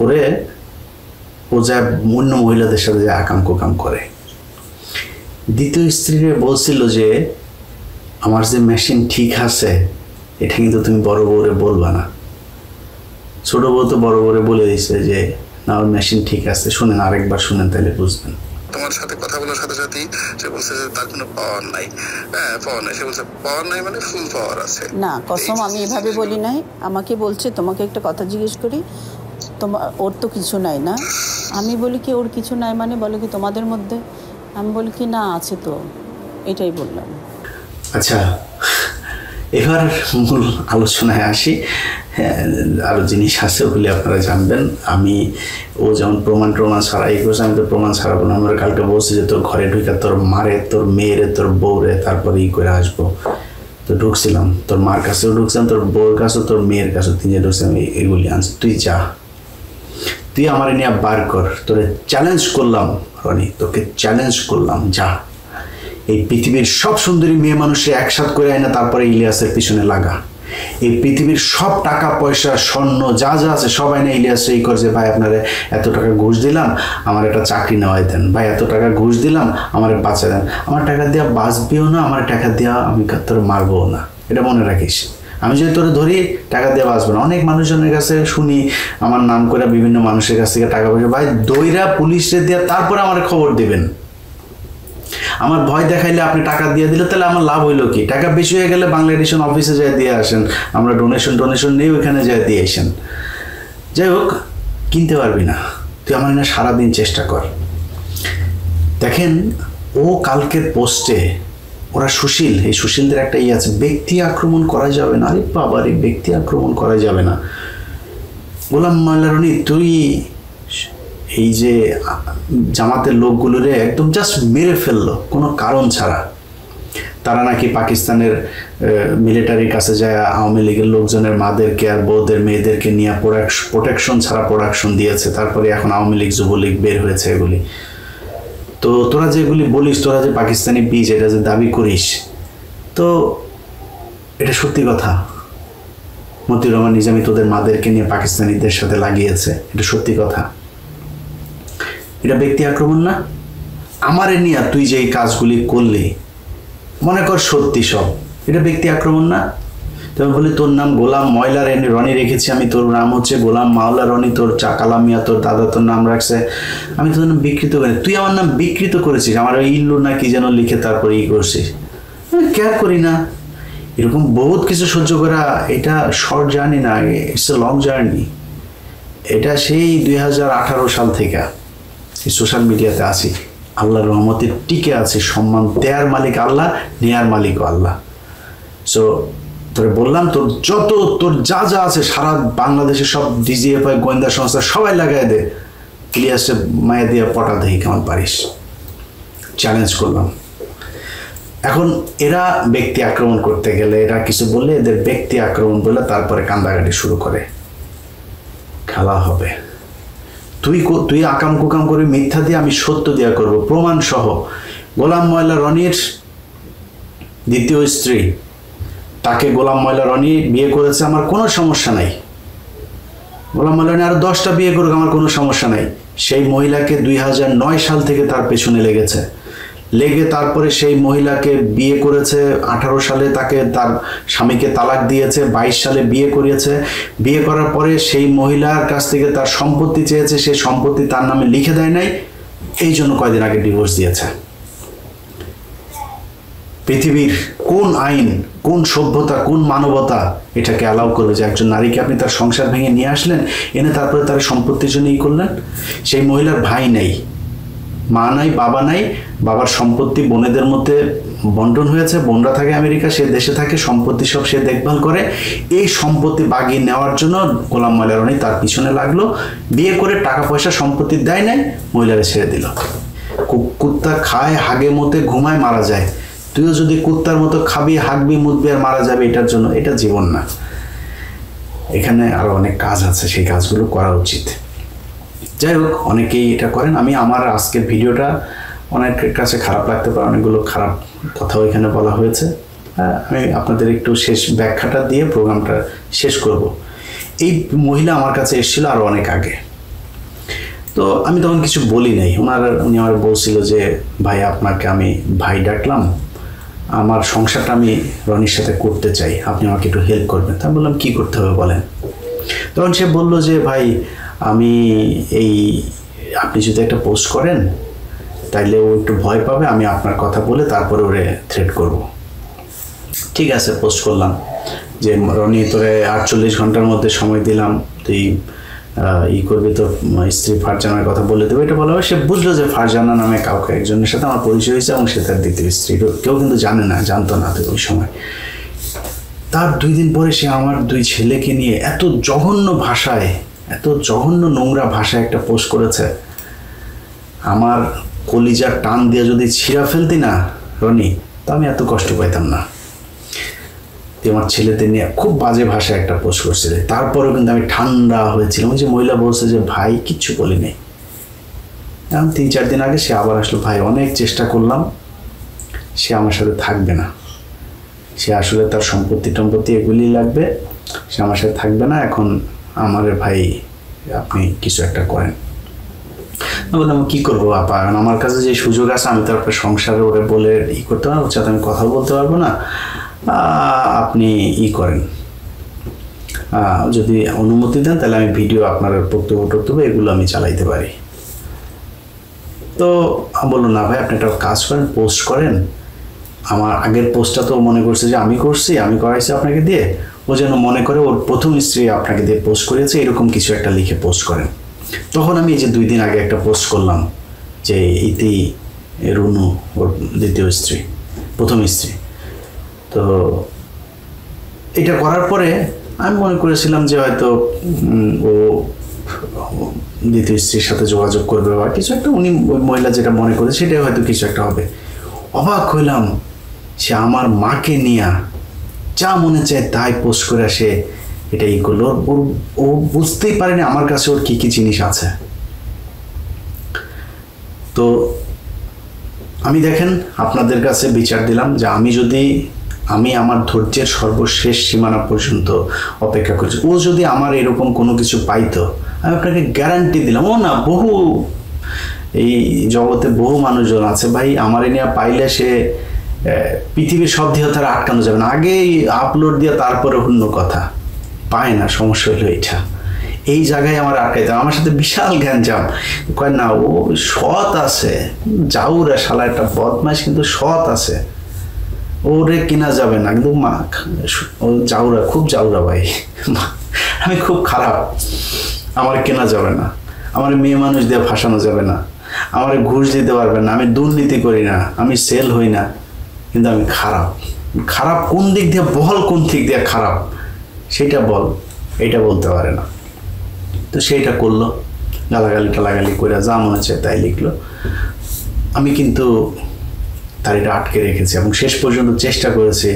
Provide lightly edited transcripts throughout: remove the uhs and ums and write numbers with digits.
ওরে ও যা অন্য মহিলাদের সাথে যে আকাম কোকাম করে। দ্বিতীয় স্ত্রীরে বলছিল যে আমার যে মেশিন ঠিক আছে এটা কিন্তু তুমি বড় বউরে বলবা না। ছোট বউ তো বড় বউরে বলে দিছে যে না ওর মেশিন ঠিক আছে, শুনেন আরেকবার শুনেন তাহলে বুঝবেন। তোমার সাথে কথা বলার সাথে সাথেই সে বলছে যে তার কোনো পাওয়ার নাই। হ্যাঁ পাওয়ার নাই, সে বলছে পাওয়ার নাই মানে ফুল পাওয়ার আছে। না কসম আমি এভাবে বলি নাই। আমাকে বলছে তোমাকে একটা কথা জিজ্ঞেস করি, তোমার ওর তো কিছু নাই না? আমি বলি কি ওর কিছু নাই মানে? বলে কি তোমাদের মধ্যে? আমি বলি কি না আছে তো, এটাই বললাম। আচ্ছা এবার মূল আলোচনায় আসি। আরও জিনিস আছে ওগুলি আপনারা জানবেন। আমি ও যেমন প্রমাণ ছাড়া এই করছে, আমি তো প্রমাণ ছাড়া বলে আমরা কালকে বলছি যে তোর ঘরে ঢুকে তোর মারে, তোর মেয়েরে, তোর বউরে তারপরে করে আসবো। তো ঢুকছিলাম, তোর মার কাছেও ঢুকছিলাম, তোর বউর কাছেও, তোর মেয়ের কাছেও, তিনজে ঢুকছিলাম। এগুলি আনছি, তুই যা, তুই আমার নিয়ে বার কর। তোরে চ্যালেঞ্জ করলাম রনি, তোকে চ্যালেঞ্জ করলাম, যা এই পৃথিবীর সব সুন্দরী মেয়ে মানুষে একসাথ করে আয় না, তারপরে ইলিয়াসের পিছনে লাগা। এই পৃথিবীর সব টাকা পয়সা স্বর্ণ যা যা আছে সবাই না ইলিয়াসে এই করছে, ভাই আপনারা এত টাকা ঘুষ দিলাম আমার একটা চাকরি নেওয়াই দেন, ভাই এত টাকা ঘুষ দিলাম আমার বাঁচা দেন। আমার টাকা দেওয়া বাঁচবেও না, আমার টাকা দেওয়া আমি তোর মারবও না, এটা মনে রাখিস। আমি যদি তোরে ধরি টাকা দিয়ে বাঁচবো না। অনেক মানুষজনের কাছে শুনি আমার নাম করে বিভিন্ন মানুষের কাছ থেকে টাকা পয়সা, ভাই দইরা পুলিশে দেওয়া তারপরে আমার খবর দিবেন। আমার ভয় দেখাইলে আপনি টাকা দিয়ে দিলে তাহলে আমার লাভ হইলো কি? টাকা বেশি হয়ে গেলে বাংলা এডিশন অফিসে যায় দিয়ে আসেন, আমরা ডোনেশন নিয়ে ওইখানে যায় দিয়ে আসেন। যাই হোক, কিনতে পারবি না তুই, আমার না সারাদিন চেষ্টা কর। দেখেন ও কালকের পোস্টে ওরা সুশীল, এই সুশীলদের একটা ইয়ে আছে, ব্যক্তি আক্রমণ করা যাবে না। আরে বাবারে, ব্যক্তি আক্রমণ করা যাবে না। গোলাম মোল্লা রনি, তুই এই যে জামাতের লোকগুলোরে একদম জাস্ট মেরে ফেললো কোনো কারণ ছাড়া। তারা নাকি পাকিস্তানের মিলিটারির কাছে যায় আওয়ামী লীগের লোকজনের মাদেরকে আর বউদের মেয়েদেরকে নিয়ে প্রোটেকশন ছাড়া প্রোডাকশন দিয়েছে, তারপরে এখন আওয়ামী লীগ যুবলীগ বের হয়েছে এগুলি। তো তোরা যেগুলি বলিস, তোরা যে পাকিস্তানি বীজ এটা যে দাবি করিস, তো এটা সত্যি কথা। মতিউর রহমান নিজামী তোদের মাদেরকে নিয়ে পাকিস্তানিদের সাথে লাগিয়েছে, এটা সত্যি কথা। এটা ব্যক্তি আক্রমণ না? আমারে নিয়ে তুই যে এই কাজগুলি করলি, মনে কর সত্যি সব, এটা ব্যক্তি আক্রমণ না? তবে বলি তোর নাম গোলাম ময়লা রনি রেখেছি আমি, তোর নাম হচ্ছে গোলাম মাওলা রনি, তোর চাকালা মিয়া তোর দাদা তোর নাম রাখছে, আমি তোর নাম বিকৃত করি। তুই আমার নাম বিকৃত করেছিস, আমার ওই ইল্লু না কি যেন লিখে তারপরে ই করছিস, আমি কেয়ার করি না। এরকম বহুত কিছু সহ্য করা, এটা শর্ট জার্নি না, ইটস এ লং জার্নি। এটা সেই 2018 সাল থেকে এই সোশ্যাল মিডিয়াতে আছি, আল্লাহর রহমতে টিকে আছে। সম্মান দেয়ার মালিক আল্লাহ, নেয়ার মালিকও আল্লাহ। সো তোরে বললাম, তোর যা যা আছে সারা বাংলাদেশের সব ডিজিএফআই গোয়েন্দা সংস্থা সবাই লাগাই দে, ইলিয়াসে মায়া দিয়ে পটা দেখি কেমন পারিস। চ্যালেঞ্জ করলাম। এখন এরা ব্যক্তি আক্রমণ করতে গেলে, এরা কিছু বললে এদের ব্যক্তি আক্রমণ বলে তারপরে কান্দাকাটি শুরু করে। খেলা হবে। তুই আকাম কুকাম করে মিথ্যা দিয়ে, আমি সত্য দিয়া করব প্রমাণ সহ। গোলাম ময়লা রনির দ্বিতীয় স্ত্রী, তাকে গোলাম ময়লা রনি বিয়ে করেছে, আমার কোনো সমস্যা নাই। গোলাম ময়লা রনি আরো 10টা বিয়ে করুক, আমার কোনো সমস্যা নাই। সেই মহিলাকে 2009 সাল থেকে তার পেছনে লেগে তারপরে সেই মহিলাকে বিয়ে করেছে। 18 সালে তাকে তার স্বামীকে তালাক দিয়েছে, 22 সালে বিয়ে করিয়েছে। বিয়ে করার পরে সেই মহিলার কাছ থেকে তার সম্পত্তি চেয়েছে, সেই সম্পত্তি তার নামে লিখে দেয় নাই, এই জন্য কয়দিন আগে ডিভোর্স দিয়েছে। পৃথিবীর কোন আইন, কোন সভ্যতা, কোন মানবতা এটাকে অ্যালাউ করবে যে একজন নারীকে আপনি তার সংসার ভেঙে নিয়ে আসলেন, এনে তারপরে তার সম্পত্তির জন্য করলেন? সেই মহিলার ভাই নেই, মা নাই, বাবা নাই, বাবার সম্পত্তি বোনেদের মধ্যে বন্টন হয়েছে, বোনরা থাকে আমেরিকা, সে দেশে থাকে, সম্পত্তি সব সে দেখভাল করে। এই সম্পত্তি বাগিয়ে নেওয়ার জন্য গোলাম ময়লা রনি তার পিছনে লাগলো, বিয়ে করে টাকা পয়সা সম্পত্তি দেয় নাই, মহিলারে ছেড়ে দিল। কুত্তা খায়, হাগে মতে, ঘুমায়, মারা যায়। তুইও যদি কুত্তার মতো খাবি, হাগবি, মুতবি আর মারা যাবে এটার জন্য, এটা জীবন না। এখানে আরো অনেক কাজ আছে, সেই কাজগুলো করা উচিত। যাই হোক, অনেকেই এটা করেন। আমি আমার আজকের ভিডিওটা অনেকের কাছে খারাপ লাগতে পারে, অনেকগুলো খারাপ কথাও এখানে বলা হয়েছে। আমি আপনাদের একটু শেষ ব্যাখ্যাটা দিয়ে প্রোগ্রামটা শেষ করব। এই মহিলা আমার কাছে এসেছিল আরও অনেক আগে, তো আমি তখন কিছু বলি নাই। উনি আমার বলছিল যে ভাই আপনাকে আমি ভাই ডাকলাম, আমার সংসারটা আমি রনির সাথে করতে চাই, আপনি আমাকে একটু হেল্প করবেন। তা বললাম কী করতে হবে বলেন। তখন সে বলল যে ভাই আমি আপনি যদি একটা পোস্ট করেন তাইলে ও একটু ভয় পাবে, আমি আপনার কথা বলে তারপরে ওরে থ্রেট করব। ঠিক আছে, পোস্ট করলাম যে রনি তোরে 48 ঘন্টার মধ্যে সময় দিলাম, তুই করবি, তো স্ত্রী ফারজানার কথা বলে দেবে। এটা বলা হয়, সে বুঝলো যে ফারজানা নামে কাউকে একজনের সাথে আমার পরিচয় হয়েছে এবং সে তার দ্বিতীয় স্ত্রী। কেউ কিন্তু জানতো না তো ওই সময়। তার 2 দিন পরে সে আমার 2 ছেলেকে নিয়ে এত জঘন্য ভাষায়, এত জঘন্য নোংরা ভাষায় একটা পোস্ট করেছে। আমার কলিজার টান দিয়ে যদি ছিঁড়া ফেলতি না রনি, তো আমি এত কষ্ট পাইতাম না। আমার ছেলেদের নিয়ে খুব বাজে ভাষায় একটা পোস্ট করছিল। তারপরেও কিন্তু আমি ঠান্ডা হয়েছিলাম। ওই যে মহিলা বলছে যে ভাই কিচ্ছু বলি নেই। এখন 3-4 দিন আগে সে আবার আসলো, ভাই অনেক চেষ্টা করলাম, সে আমার সাথে থাকবে না, সে আসলে তার সম্পত্তি এগুলি লাগবে, সে আমার সাথে থাকবে না, এখন আমার ভাই আপনি কিছু একটা করেন। বললাম কি করবো আপা, আমার কাছে যে সুযোগ আছে আমি তো আপনার সংসারে ওরে বলে করতে পারবো, ওর সাথে আমি কথা বলতে পারবো না, আপনি করেন, যদি অনুমতি দেন তাহলে আমি ভিডিও আপনার বক্তব্য এগুলো আমি চালাইতে পারি। তো বললো না ভাই আপনি একটা কাজ করেন, পোস্ট করেন। আমার আগের পোস্টটা তো মনে করছে যে আমি করাইছি আপনাকে দিয়ে, ও যেন মনে করে ওর প্রথম স্ত্রী আপনাকে দিয়ে পোস্ট করেছে, এরকম কিছু একটা লিখে পোস্ট করেন। তখন আমি এই যে 2 দিন আগে একটা পোস্ট করলাম যে ইতি রুনু ওর দ্বিতীয় স্ত্রী, প্রথম স্ত্রী। তো এটা করার পরে আমি মনে করেছিলাম যে হয়তো ও দ্বিতীয় স্ত্রীর সাথে যোগাযোগ করবে বা কিছু একটা, উনি ওই মহিলা যেটা মনে করে সেটাই হয়তো কিছু একটা হবে। অবাক হইলাম, সে আমার মাকে নিয়ে যা মনে চায় তাই পোস্ট করে সে এটা করলো। ও বুঝতেই পারেনি আমার কাছে ওর কি কি জিনিস আছে। তো আমি দেখেন আপনাদের কাছে বিচার দিলাম যে আমি আমার ধৈর্যের সর্বশেষ সীমানা পর্যন্ত অপেক্ষা করছি। ও যদি আমার এরকম কোনো কিছু পাইতো, আমি আপনাকে গ্যারান্টি দিলাম, ও না বহু এই জগতে বহু মানুষজন আছে ভাই, আমার নিয়ে পাইলে সে পৃথিবীর সব দিয়ে তারা আটকানো যাবে না, আগেই আপলোড দিয়ে তারপরে অন্য কথা পায় না। সমস্যা হলো এইটা, এই জায়গায় আমার আটকাইতে, আমার সাথে বিশাল জ্ঞানজাম। কয় না ও সৎ আছে, জাউরা শালা একটা বদমাইশ, কিন্তু সৎ আছে, ওরে কেনা যাবে না, কিন্তু মা ও জাউরা, খুব জাউরা ভাই, আমি খুব খারাপ, আমার কেনা যাবে না, আমার মেয়ে মানুষ দিয়ে ফাঁসানো যাবে না, আমার ঘুষ দিতে পারবে না, আমি দুর্নীতি করি না, আমি সেল হই না, কিন্তু আমি খারাপ কোন দিক দিয়ে বল, কোন দিক দিয়ে খারাপ সেটা বল, এটা বলতে পারে না। তো সেইটা করলো, গালাগালি করে যা মনে হচ্ছে তাই লিখলো। আমি কিন্তু তার এটা আটকে রেখেছি এবং শেষ পর্যন্ত চেষ্টা করেছি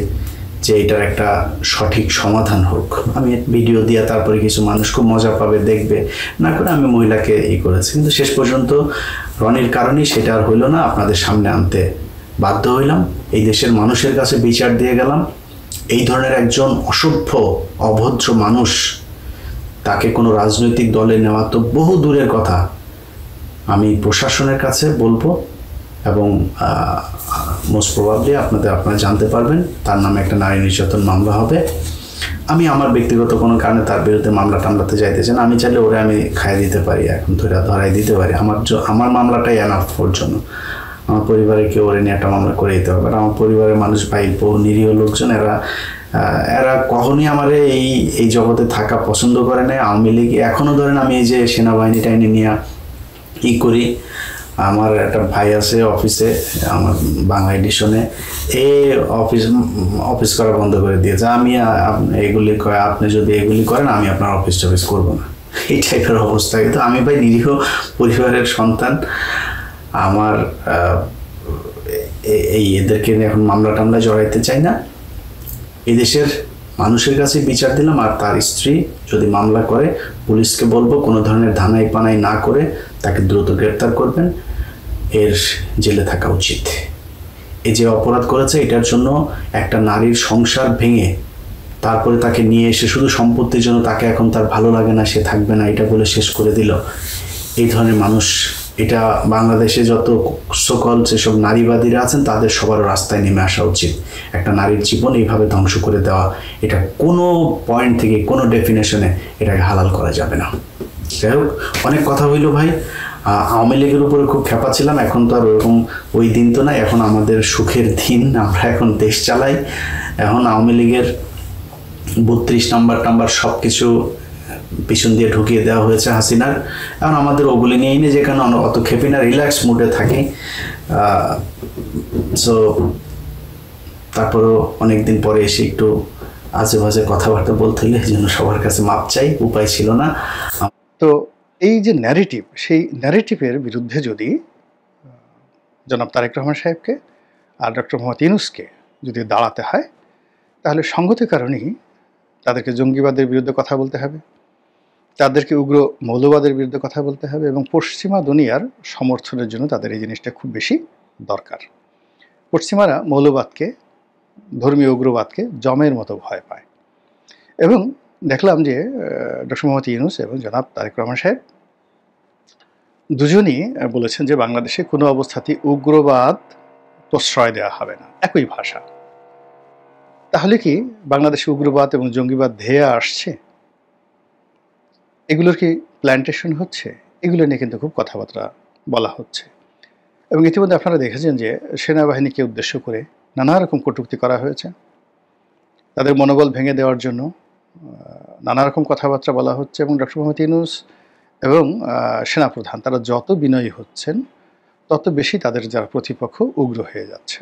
যে এটার একটা সঠিক সমাধান হোক। আমি ভিডিও দিয়ে তারপরে কিছু মানুষ খুব মজা পাবে, দেখবে, না করে আমি মহিলাকে করেছি, কিন্তু শেষ পর্যন্ত রনির কারণেই সেটা আর হইল না, আপনাদের সামনে আনতে বাধ্য হইলাম, এই দেশের মানুষের কাছে বিচার দিয়ে গেলাম। এই ধরনের একজন অসভ্য অভদ্র মানুষ, তাকে কোনো রাজনৈতিক দলে নেওয়া তো বহু দূরের কথা, আমি প্রশাসনের কাছে বলবো এবং মোস্ট প্রবাবলি আপনারা জানতে পারবেন তার নামে একটা নারী নির্যাতন মামলা হবে। আমি আমার ব্যক্তিগত কোনো কারণে তার বিরুদ্ধে মামলা টামলাতে চাইতেছি না, আমি চাইলে ওরে আমি খাইয়ে দিতে পারি, এখন ধরাই দিতে পারি, আমার মামলাটাই এনাফ ওর জন্য। আমার পরিবারে কেউ ওরে নিয়ে একটা মামলা করে দিতে হবে, আর আমার পরিবারের মানুষ ভাই বহু নিরীহ লোকজন, এরা কখনই আমার এই জগতে থাকা পছন্দ করে না। আওয়ামী লীগ এখনও ধরেন আমি এই যে সেনাবাহিনী টাইনি নিয়ে করি, আমার একটা ভাই আছে অফিসে, আমার বাংলা এডিশনে, অফিস করা বন্ধ করে দিয়েছে। আমি আপনি যদি এগুলি করেন আমি আপনার অফিস টফিস করবো না, এই টাইপের অবস্থা। কিন্তু আমি ভাই নিরীহ পরিবারের সন্তান, আমার এদেরকে এখন মামলা টামলা জড়াইতে চাই না। এদেশের মানুষের কাছে বিচার দিলাম, আর তার স্ত্রী যদি মামলা করে পুলিশকে বলবো কোনো ধরনের ধানাই পানাই না করে তাকে দ্রুত গ্রেপ্তার করবেন, এর জেলে থাকা উচিত। এই যে অপরাধ করেছে এটার জন্য একটা নারীর সংসার ভেঙে তারপরে তাকে নিয়ে এসে শুধু সম্পত্তির জন্য তাকে এখন তার ভালো লাগে না, সে থাকবে না, এটা বলে শেষ করে দিল। এই ধরনের মানুষ, এটা বাংলাদেশে যত সকল যেসব নারীবাদীরা আছেন তাদের সবার রাস্তায় নেমে আসা উচিত। একটা নারীর জীবন এইভাবে ধ্বংস করে দেওয়া, এটা কোনো পয়েন্ট থেকে কোনো ডেফিনেশনে এটাকে হালাল করা যাবে না। যাই হোক, অনেক কথা হইল ভাই। আওয়ামী লীগের উপরে খুব খেপা ছিলাম, এখন তো আর ওরকম ওই দিন তো নাই, এখন আমাদের সুখের দিন, আমরা এখন দেশ চালাই। এখন আওয়ামী লীগের 32 নাম্বার সব কিছু পিছন দিয়ে ঢুকিয়ে দেওয়া হয়েছে হাসিনার। এখন আমাদের ওগুলি নিয়েই নেই, যেখানে অত খেপি না, রিল্যাক্স মুডে থাকি। সো তারপরেও অনেকদিন পরে এসে একটু আজে বাজে কথাবার্তা বলতে হলে এই জন্য সবার কাছে মাপ চাই, উপায় ছিল না। তো এই যে ন্যারেটিভ, সেই ন্যারেটিভের বিরুদ্ধে যদি জনাব তারেক রহমান সাহেবকে আর ডক্টর মোহাম্মদ ইউনূসকে যদি দাঁড়াতে হয়, তাহলে সঙ্গত কারণেই তাদেরকে জঙ্গিবাদের বিরুদ্ধে কথা বলতে হবে, তাদেরকে উগ্র মৌলবাদের বিরুদ্ধে কথা বলতে হবে, এবং পশ্চিমা দুনিয়ার সমর্থনের জন্য তাদের এই জিনিসটা খুব বেশি দরকার। পশ্চিমারা মৌলবাদকে, ধর্মীয় উগ্রবাদকে জমের মতো ভয় পায়। এবং দেখলাম যে ডক্টর মোহাম্মদ ইউনূস এবং জনাব তারেক রহমান সাহেব দুজনই বলেছেন যে বাংলাদেশে কোনো অবস্থাতেই উগ্রবাদ প্রশ্রয় দেওয়া হবে না, একই ভাষা। তাহলে কি বাংলাদেশে উগ্রবাদ এবং জঙ্গিবাদ ধেয়ে আসছে? এগুলোর কি প্ল্যান্টেশন হচ্ছে? এগুলো নিয়ে কিন্তু খুব কথাবার্তা বলা হচ্ছে। এবং ইতিমধ্যে আপনারা দেখেছেন যে সেনাবাহিনীকে উদ্দেশ্য করে নানা রকম কটূক্তি করা হয়েছে, তাদের মনোবল ভেঙে দেওয়ার জন্য নানা রকম কথাবার্তা বলা হচ্ছে। এবং ডক্টর মোহাম্মদ ইউনূস এবং সেনাপ্রধান তারা যত বিনয়ী হচ্ছেন, তত বেশি তাদের যারা প্রতিপক্ষ উগ্র হয়ে যাচ্ছে।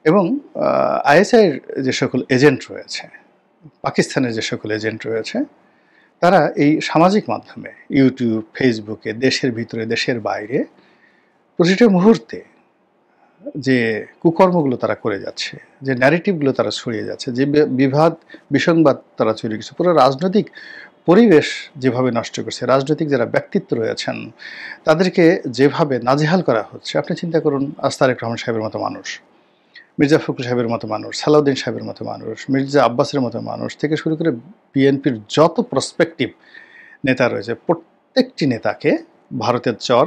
এবং আইএসআইয়ের যে সকল এজেন্ট রয়েছে, পাকিস্তানের যে সকল এজেন্ট রয়েছে, তারা এই সামাজিক মাধ্যমে, ইউটিউব, ফেসবুকে, দেশের ভিতরে দেশের বাইরে প্রতিটা মুহূর্তে যে কুকর্মগুলো তারা করে যাচ্ছে, যে ন্যারেটিভগুলো তারা ছড়িয়ে যাচ্ছে, যে বিবাদ বিসংবাদ তারা তৈরি করছে, পুরো রাজনৈতিক পরিবেশ যেভাবে নষ্ট করছে, রাজনৈতিক যারা ব্যক্তিত্ব রয়েছেন তাদেরকে যেভাবে নাজেহাল করা হচ্ছে। আপনি চিন্তা করুন, তারেক রহমান সাহেবের মতো মানুষ, মির্জা ফখরুল সাহেবের মতো মানুষ, সালাউদ্দিন সাহেবের মতো মানুষ, মির্জা আব্বাসের মতো মানুষ থেকে শুরু করে বিএনপির যত প্রসপেক্টিভ নেতা রয়েছে, প্রত্যেকটি নেতাকে ভারতের চর,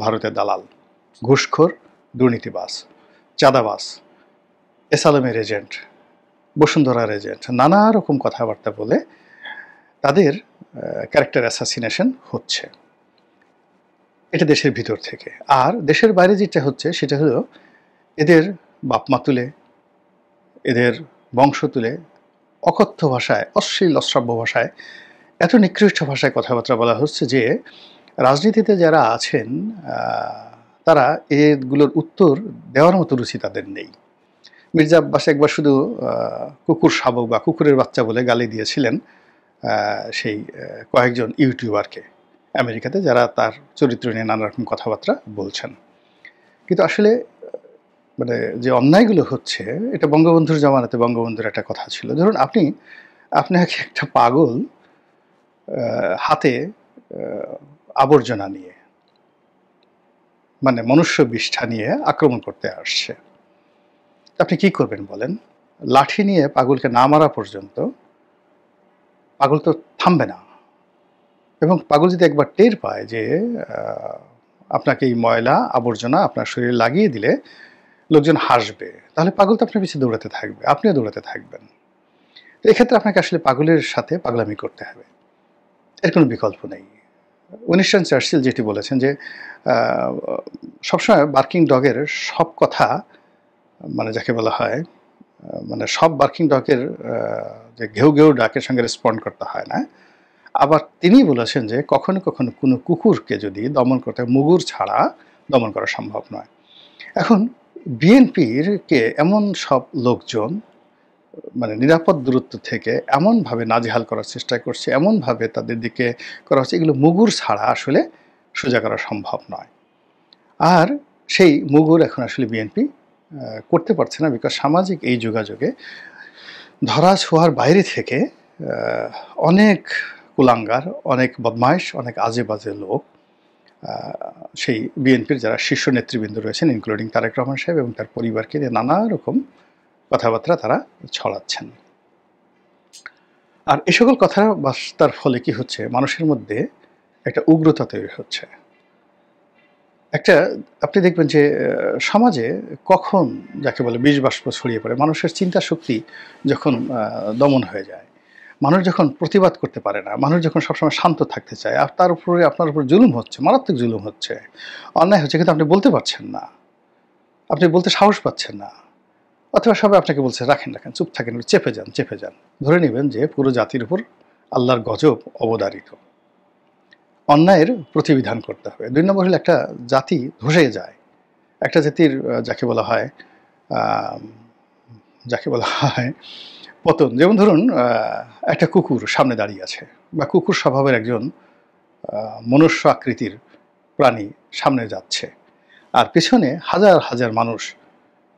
ভারতের দালাল, ঘুষখোর, দুর্নীতিবাজ, চাঁদাবাজ, এসালামের এজেন্ট, বসুন্ধরার এজেন্ট, নানা রকম কথাবার্তা বলে তাদের ক্যারেক্টার অ্যাসাসিনেশন হচ্ছে। এটা দেশের ভিতর থেকে। আর দেশের বাইরে যেটা হচ্ছে সেটা হলো এদের বাপমা তুলে, এদের বংশ তুলে অকথ্য ভাষায়, অশ্লীল অশ্রাব্য ভাষায়, এত নিকৃষ্ট ভাষায় কথাবার্তা বলা হচ্ছে যে রাজনীতিতে যারা আছেন তারা এগুলোর উত্তর দেওয়ার মতো রুচি তাদের নেই। মির্জা আব্বাস একবার শুধু কুকুর শাবক বা কুকুরের বাচ্চা বলে গালি দিয়েছিলেন সেই কয়েকজন ইউটিউবারকে আমেরিকাতে, যারা তার চরিত্র নিয়ে নানা রকম কথাবার্তা বলছেন। কিন্তু আসলে মানে যে অন্যায়গুলো হচ্ছে, এটা বঙ্গবন্ধুর জমানাতে বঙ্গবন্ধুর একটা কথা ছিল। ধরুন আপনাকে একটা পাগল হাতে আবর্জনা নিয়ে, মানে মনুষ্য বিষ্ঠা নিয়ে আক্রমণ করতে আসছে, আপনি কি করবেন বলেন? লাঠি নিয়ে পাগলকে না মারা পর্যন্ত পাগল তো থামবে না। এবং পাগল যদি একবার টের পায় যে আপনাকে এই ময়লা আবর্জনা আপনার শরীরে লাগিয়ে দিলে লোকজন হাসবে, তাহলে পাগল তো আপনার পিছিয়ে দৌড়াতে থাকবে, আপনিও দৌড়াতে থাকবেন। তো এক্ষেত্রে আপনাকে আসলে পাগলের সাথে পাগলামি করতে হবে, এর কোনো বিকল্প নেই। উইনস্টন চার্চিল যেটি বলেছেন যে সবসময় বার্কিং ডগের সব কথা, মানে যাকে বলা হয়, মানে সব বার্কিং ডগের যে ঘেউ ঘেউ ডাকের সঙ্গে রেসপন্ড করতে হয় না। আবার তিনি বলেছেন যে কখনো কখনো কোনো কুকুরকে যদি দমন করতে হয়, মুগুর ছাড়া দমন করা সম্ভব নয়। এখন বিএনপির কে এমন সব লোকজন মানে নিরাপদ দূরত্ব থেকে এমনভাবে নাজেহাল করার চেষ্টা করছে, এমনভাবে তাদের দিকে করা হচ্ছে, এগুলো মুগুর ছাড়া আসলে সোজা করা সম্ভব নয়। আর সেই মুগুর এখন আসলে বিএনপি করতে পারছে না, বিকজ সামাজিক এই যোগাযোগে ধরা ছোঁয়ার বাইরে থেকে অনেক কুলাঙ্গার, অনেক বদমাইশ, অনেক আজে বাজে লোক সেই বিএনপির যারা শীর্ষ নেতৃবৃন্দ রয়েছেন, ইনক্লুডিং তারেক রহমান সাহেব এবং তার পরিবারকে নিয়ে নানা রকম কথাবার্তা তারা ছড়াচ্ছেন। আর এ সকল কথাবার্তার ফলে কি হচ্ছে, মানুষের মধ্যে একটা উগ্রতা তৈরি হচ্ছে। একটা আপনি দেখবেন যে সমাজে কখন যাকে বলে বিষবাষ্প ছড়িয়ে পড়ে, মানুষের চিন্তা শক্তি যখন দমন হয়ে যায়, মানুষ যখন প্রতিবাদ করতে পারে না, মানুষ যখন সবসময় শান্ত থাকতে চায়, আর তার উপরে আপনার উপর জুলুম হচ্ছে, মারাত্মক জুলুম হচ্ছে, অন্যায় হচ্ছে, কিন্তু আপনি বলতে পারছেন না, আপনি বলতে সাহস পাচ্ছেন না, অথবা সবাই আপনাকে বলছে রাখেন রাখেন, চুপ থাকেন, চেপে যান চেপে যান, ধরে নেবেন যে পুরো জাতির উপর আল্লাহর গজব অবধারিত। অন্যায়ের প্রতিবিধান করতে হবে। ২ নম্বর হলো একটা জাতি ধসে যায়, একটা জাতির যাকে বলা হয় পতন। যেমন ধরুন একটা কুকুর সামনে দাঁড়িয়ে আছে, বা কুকুর স্বভাবের একজন মনুষ্য আকৃতির প্রাণী সামনে যাচ্ছে, আর পেছনে হাজার হাজার মানুষ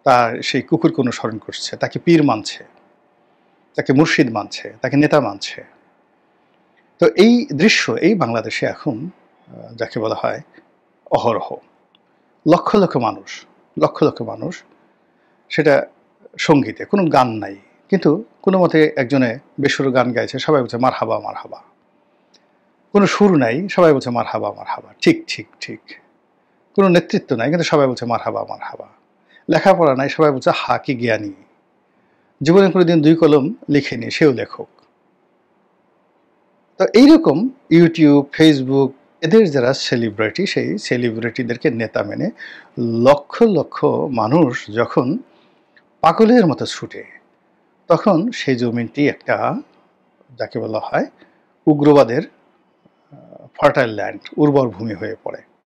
তার সেই কুকুরকে অনুসরণ করছে, তাকে পীর মানছে, তাকে মুর্শিদ মানছে, তাকে নেতা মানছে। তো এই দৃশ্য এই বাংলাদেশে এখন যাকে বলা হয় অহরহ। লক্ষ লক্ষ মানুষ, সেটা সঙ্গীতে কোনো গান নাই, কিন্তু কোনো মতে একজনে বেসুরো গান গাইছে, সবাই বলছে মারহাবা মারহাবা। কোনো সুর নাই, সবাই বলছে মারহাবা মারহাবা, ঠিক ঠিক ঠিক। কোনো নেতৃত্ব নাই, কিন্তু সবাই বলছে মারহাবা মারহাবা। লেখাপড়া নাই, সবাই বলছে হা কি জ্ঞানী। জীবনে কোনোদিন 2 কলম লিখেনি, সেও লেখক। তো এইরকম ইউটিউব, ফেসবুক, এদের যারা সেলিব্রিটি, সেই সেলিব্রিটিদেরকে নেতা মেনে লক্ষ লক্ষ মানুষ যখন পাগলের মতো ছুটে, তখন সেই জমিনটি একটা যাকে বলা হয় উগ্রবাদের ফার্টাইল ল্যান্ড, উর্বর ভূমি হয়ে পড়ে।